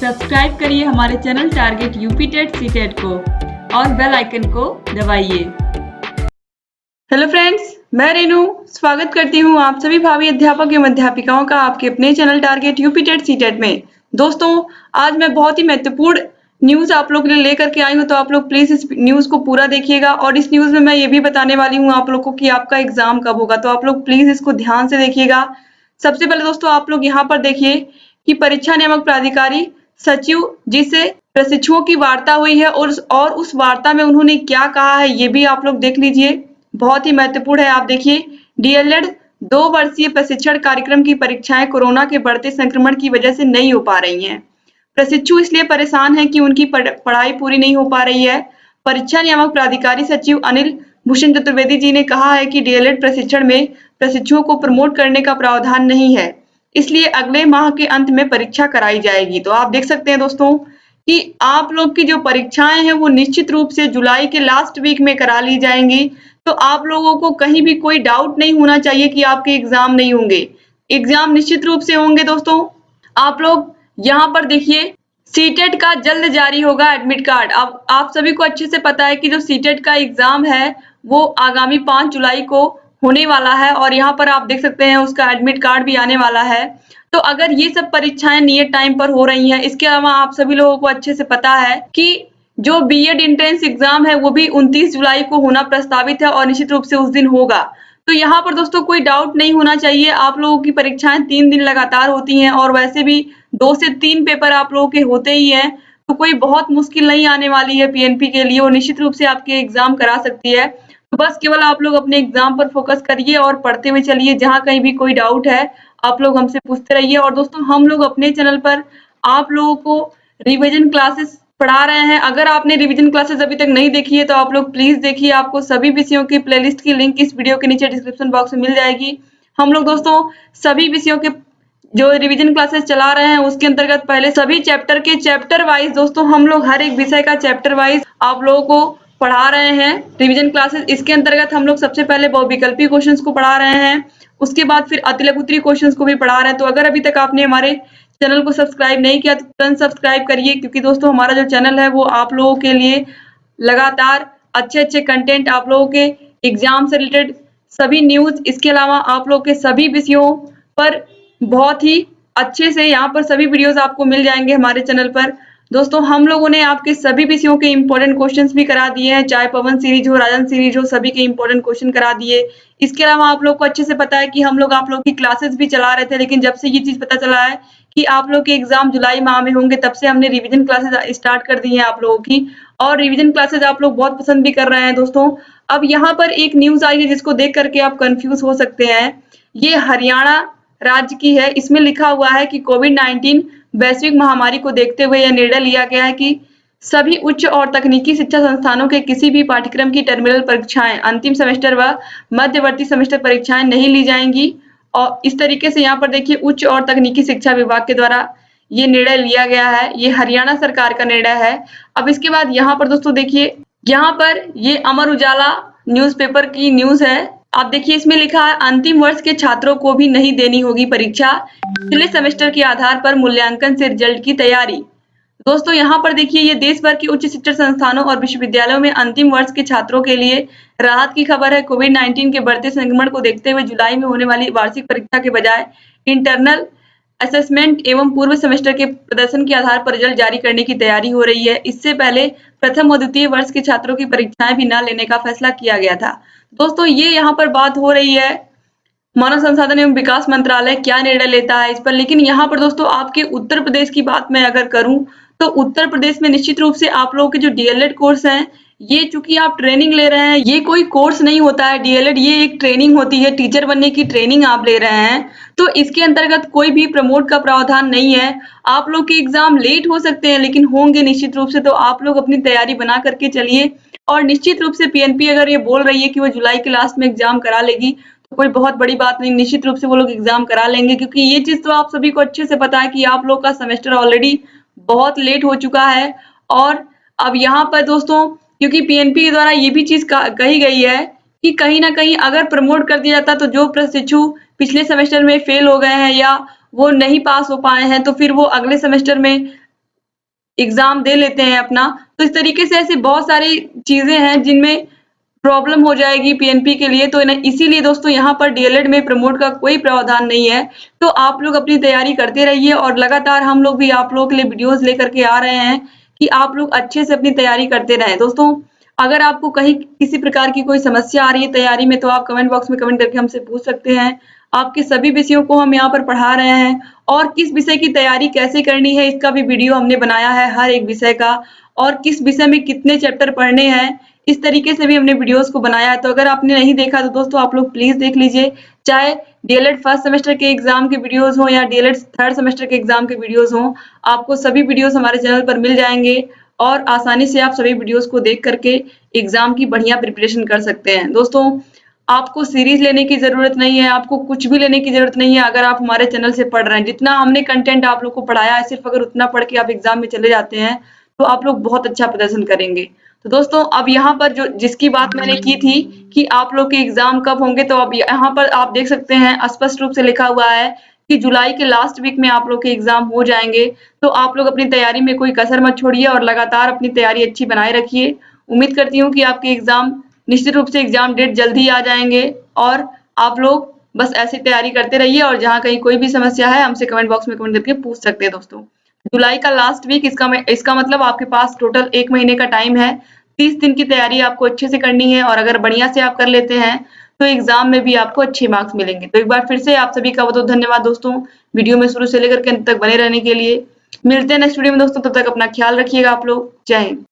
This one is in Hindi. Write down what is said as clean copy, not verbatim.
सब्सक्राइब करिए हमारे channel target UP TET CTET को और बेल आइकन को दबाइए। हेलो फ्रेंड्स, मैं रेनू स्वागत करती हूँ आप सभी भावी अध्यापक एवं अध्यापिकाओं का आपके अपने channel target UP TET CTET में। दोस्तों, आज मैं बहुत ही महत्वपूर्ण न्यूज आप लोगों के लिए लेकर के आई हूँ, तो आप लोग प्लीज इस न्यूज को पूरा देखिएगा। और इस न्यूज में मैं ये भी बताने वाली हूँ आप लोग को कि आपका एग्जाम कब होगा, तो आप लोग प्लीज इसको ध्यान से देखिएगा। सबसे पहले दोस्तों आप लोग यहाँ पर देखिए कि परीक्षा नियामक प्राधिकारी सचिव जी से प्रशिक्षुओं की वार्ता हुई है और उस वार्ता में उन्होंने क्या कहा है ये भी आप लोग देख लीजिए। बहुत ही महत्वपूर्ण है। आप देखिए, डीएलएड 2 वर्षीय प्रशिक्षण कार्यक्रम की परीक्षाएं कोरोना के बढ़ते संक्रमण की वजह से नहीं हो पा रही हैं। प्रशिक्षु इसलिए परेशान हैं कि उनकी पढ़ाई पूरी नहीं हो पा रही है। परीक्षा नियामक प्राधिकारी सचिव अनिल भूषण चतुर्वेदी जी ने कहा है कि डीएलएड प्रशिक्षण में प्रशिक्षुओं को प्रमोट करने का प्रावधान नहीं है, इसलिए अगले माह के अंत में परीक्षा कराई जाएगी। तो आप देख सकते हैं दोस्तों कि आप लोग की जो परीक्षाएं हैं वो निश्चित रूप से जुलाई के लास्ट वीक में करा ली जाएंगी। तो आप लोगों को कहीं भी कोई डाउट नहीं होना चाहिए कि आपके एग्जाम नहीं होंगे। एग्जाम निश्चित रूप से होंगे दोस्तों। आप लोग यहाँ पर देखिए, सीटेट का जल्द जारी होगा एडमिट कार्ड। अब आप सभी को अच्छे से पता है कि जो सीटेट का एग्जाम है वो आगामी 5 जुलाई को होने वाला है और यहाँ पर आप देख सकते हैं उसका एडमिट कार्ड भी आने वाला है। तो अगर ये सब परीक्षाएं नियत टाइम पर हो रही हैं, इसके अलावा आप सभी लोगों को अच्छे से पता है कि जो बीएड एंट्रेंस एग्जाम है वो भी 29 जुलाई को होना प्रस्तावित है और निश्चित रूप से उस दिन होगा। तो यहाँ पर दोस्तों कोई डाउट नहीं होना चाहिए। आप लोगों की परीक्षाएं 3 दिन लगातार होती हैं और वैसे भी 2 से 3 पेपर आप लोगों के होते ही हैं, तो कोई बहुत मुश्किल नहीं आने वाली है पीएनपी के लिए और निश्चित रूप से आपके एग्जाम करा सकती है। तो बस केवल आप लोग अपने एग्जाम पर फोकस करिए और पढ़ते हुए चलिए। जहाँ कहीं भी कोई डाउट है आप लोग हमसे पूछते रहिए। और दोस्तों, हम लोग अपने चैनल पर आप लोगों को रिवीजन क्लासेस पढ़ा रहे हैं। अगर आपने रिवीजन क्लासेस अभी तक नहीं देखी है तो आप लोग प्लीज देखिए। आपको सभी विषयों की प्लेलिस्ट की लिंक इस वीडियो के नीचे डिस्क्रिप्शन बॉक्स में मिल जाएगी। हम लोग दोस्तों सभी विषयों के जो रिवीजन क्लासेस चला रहे हैं उसके अंतर्गत पहले सभी चैप्टर के चैप्टर वाइज दोस्तों हम लोग हर एक विषय का चैप्टर वाइज आप लोगों को पढ़ा रहे हैं रिवीजन क्लासेस। इसके अंतर्गत हम लोग सबसे पहले बहुविकल्पी क्वेश्चंस को पढ़ा रहे हैं, उसके बाद फिर अतिलघु उत्तरीय क्वेश्चंस को भी पढ़ा रहे हैं। तो अगर अभी तक आपने हमारे चैनल को सब्सक्राइब नहीं किया तो तुरंत सब्सक्राइब करिए, क्योंकि दोस्तों हमारा जो चैनल है वो आप लोगों के लिए लगातार अच्छे कंटेंट, आप लोगों के एग्जाम से रिलेटेड सभी न्यूज, इसके अलावा आप लोग के सभी विषयों पर बहुत ही अच्छे से यहाँ पर सभी वीडियोस आपको मिल जाएंगे हमारे चैनल पर। दोस्तों हम लोगों ने आपके सभी विषयों के इंपॉर्टेंट क्वेश्चंस भी करा दिए हैं, चाहे पवन सीरीज हो, राजन सीरीज हो, सभी के इंपॉर्टेंट क्वेश्चन करा दिए। इसके अलावा आप लोग को अच्छे से पता है कि हम लोग आप लोग की क्लासेस भी चला रहे थे, लेकिन जब से ये चीज पता चला है कि आप लोग के एग्जाम जुलाई माह में होंगे तब से हमने रिविजन क्लासेस स्टार्ट कर दी है आप लोगों की। और रिविजन क्लासेस आप लोग बहुत पसंद भी कर रहे हैं दोस्तों। अब यहाँ पर एक न्यूज आई है जिसको देख करके आप कंफ्यूज हो सकते हैं। ये हरियाणा राज्य की है। इसमें लिखा हुआ है कि कोविड-19 वैश्विक महामारी को देखते हुए यह निर्णय लिया गया है कि सभी उच्च और तकनीकी शिक्षा संस्थानों के किसी भी पाठ्यक्रम की टर्मिनल परीक्षाएं, अंतिम सेमेस्टर व मध्यवर्ती सेमेस्टर परीक्षाएं नहीं ली जाएंगी। और इस तरीके से यहाँ पर देखिए उच्च और तकनीकी शिक्षा विभाग के द्वारा ये निर्णय लिया गया है। ये हरियाणा सरकार का निर्णय है। अब इसके बाद यहाँ पर दोस्तों देखिए, यहाँ पर ये अमर उजाला न्यूज़पेपर की न्यूज है। आप देखिए इसमें लिखा है अंतिम वर्ष के छात्रों को भी नहीं देनी होगी परीक्षा, पिछले सेमेस्टर के आधार पर मूल्यांकन से रिजल्ट की तैयारी। दोस्तों यहाँ पर देखिए ये देश भर के उच्च शिक्षा संस्थानों और विश्वविद्यालयों में अंतिम वर्ष के छात्रों के लिए राहत की खबर है। कोविड-19 के बढ़ते संक्रमण को देखते हुए जुलाई में होने वाली वार्षिक परीक्षा के बजाय इंटरनल असेसमेंट एवं पूर्व सेमेस्टर के प्रदर्शन के आधार पर रिजल्ट जारी करने की तैयारी हो रही है। इससे पहले प्रथम और द्वितीय वर्ष के छात्रों की परीक्षाएं भी न लेने का फैसला किया गया था। दोस्तों ये यहाँ पर बात हो रही है मानव संसाधन एवं विकास मंत्रालय क्या निर्णय लेता है इस पर। लेकिन यहाँ पर दोस्तों आपके उत्तर प्रदेश की बात मैं अगर करूं तो उत्तर प्रदेश में निश्चित रूप से आप लोगों के जो डीएलएड कोर्स हैं, ये चूंकि आप ट्रेनिंग ले रहे हैं, ये कोई कोर्स नहीं होता है डीएलएड, ये एक ट्रेनिंग होती है, टीचर बनने की ट्रेनिंग आप ले रहे हैं। तो इसके अंतर्गत कोई भी प्रमोट का प्रावधान नहीं है। आप लोग के एग्जाम लेट हो सकते हैं लेकिन होंगे निश्चित रूप से। तो आप लोग अपनी तैयारी बना करके चलिए और निश्चित रूप से पीएनपी अगर ये बोल रही है कि वो जुलाई के लास्ट में एग्जाम करा लेगी तो कोई बहुत बड़ी बात नहीं, निश्चित रूप से वो लोग एग्जाम करा लेंगे। क्योंकि ये चीज तो आप सभी को अच्छे से पता है कि आप लोग का सेमेस्टर ऑलरेडी बहुत लेट हो चुका है। और अब यहाँ पर दोस्तों क्योंकि पीएनपी के द्वारा ये भी चीज कही गई है कि कहीं ना कहीं अगर प्रमोट कर दिया जाता तो जो प्रशिक्षु पिछले सेमेस्टर में फेल हो गए हैं या वो नहीं पास हो पाए हैं तो फिर वो अगले सेमेस्टर में एग्जाम दे लेते हैं अपना। तो इस तरीके से ऐसी बहुत सारी चीजें हैं जिनमें प्रॉब्लम हो जाएगी पीएनपी के लिए। तो इसीलिए दोस्तों यहाँ पर डीएलएड में प्रमोट का कोई प्रावधान नहीं है। तो आप लोग अपनी तैयारी करते रहिए और लगातार हम लोग भी आप लोगों के लिए वीडियोस लेकर के आ रहे हैं कि आप लोग अच्छे से अपनी तैयारी करते रहें। दोस्तों अगर आपको कहीं किसी प्रकार की कोई समस्या आ रही है तैयारी में तो आप कमेंट बॉक्स में कमेंट करके हमसे पूछ सकते हैं। आपके सभी विषयों को हम यहाँ पर पढ़ा रहे हैं और किस विषय की तैयारी कैसे करनी है इसका भी वीडियो हमने बनाया है, हर एक विषय का, और किस विषय में कितने चैप्टर पढ़ने हैं इस तरीके से भी हमने वीडियोस को बनाया है। तो अगर आपने नहीं देखा तो दोस्तों आप लोग प्लीज देख लीजिए, चाहे डीएलएड फर्स्ट सेमेस्टर के एग्जाम के वीडियोस हो या डीएलएड थर्ड सेमेस्टर के एग्जाम के वीडियोस हो, आपको सभी वीडियोस हमारे चैनल पर मिल जाएंगे और आसानी से आप सभी वीडियोस को देख करके एग्जाम की बढ़िया प्रिपरेशन कर सकते हैं। दोस्तों आपको सीरीज लेने की जरूरत नहीं है, आपको कुछ भी लेने की जरूरत नहीं है। अगर आप हमारे चैनल से पढ़ रहे हैं, जितना हमने कंटेंट आप लोग को पढ़ाया है सिर्फ अगर उतना पढ़ के आप एग्जाम में चले जाते हैं तो आप लोग बहुत अच्छा प्रदर्शन करेंगे। तो दोस्तों अब यहाँ पर जो जिसकी बात मैंने की थी कि आप लोग के एग्जाम कब होंगे, तो अब यहाँ पर आप देख सकते हैं स्पष्ट रूप से लिखा हुआ है कि जुलाई के लास्ट वीक में आप लोग के एग्जाम हो जाएंगे। तो आप लोग अपनी तैयारी में कोई कसर मत छोड़िए और लगातार अपनी तैयारी अच्छी बनाए रखिए। उम्मीद करती हूँ कि आपके एग्जाम निश्चित रूप से एग्जाम डेट जल्दी आ जाएंगे और आप लोग बस ऐसी तैयारी करते रहिए और जहाँ कहीं कोई भी समस्या है हमसे कमेंट बॉक्स में कमेंट करके पूछ सकते हैं। दोस्तों जुलाई का लास्ट वीक इसका मतलब आपके पास टोटल 1 महीने का टाइम है। 30 दिन की तैयारी आपको अच्छे से करनी है और अगर बढ़िया से आप कर लेते हैं तो एग्जाम में भी आपको अच्छे मार्क्स मिलेंगे। तो एक बार फिर से आप सभी का बहुत धन्यवाद दोस्तों, वीडियो में शुरू से लेकर के अंत तक बने रहने के लिए। मिलते हैं नेक्स्ट वीडियो में दोस्तों, तब तक अपना ख्याल रखिएगा आप लोग। जय हिंद।